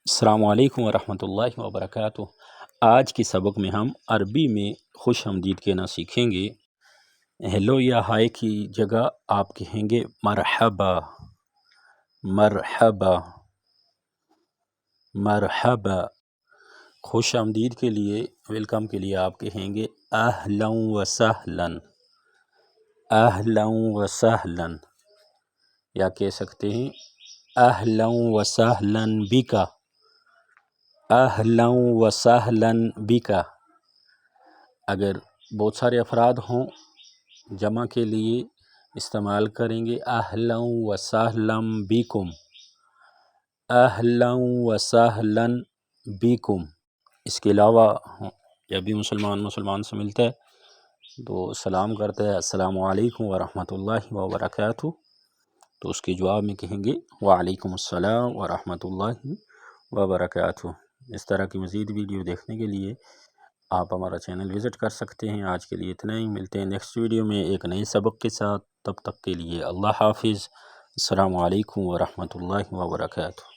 السلام علیکم ورحمۃ اللہ وبرکاتہ۔ آج کے سبق میں ہم عربی میں خوش آمدید کہنا سیکھیں گے۔ ہیلو یا ہائے کی جگہ آپ کہیں گے مرحبا، مرحبا، مرحبا۔ خوش آمدید کے لیے، ویلکم کے لیے آپ کہیں گے اہلا و سہلا، اہلا و سہلا، یا کہہ سکتے ہیں اہلا و سہلا بکا، اہلا و سہلا بکا۔ اگر بہت سارے افراد ہوں جمع کے لیے استعمال کریں گے اہلا و سہلا بکم، اہلا و سہلا بکم۔ اس کے علاوہ جب بھی مسلمان سے ملتا ہے تو سلام کرتا ہے السلام علیکم ورحمۃ اللہ وبرکاتہ، تو اس کے جواب میں کہیں گے وعلیکم السلام ورحمۃ اللہ وبرکاتہ۔ اس طرح کی مزید ویڈیو دیکھنے کے لیے آپ ہمارا چینل وزٹ کر سکتے ہیں۔ آج کے لیے اتنا ہی، ملتے ہیں نیکسٹ ویڈیو میں ایک نئے سبق کے ساتھ۔ تب تک کے لیے اللہ حافظ، السلام علیکم ورحمۃ اللہ وبرکاتہ۔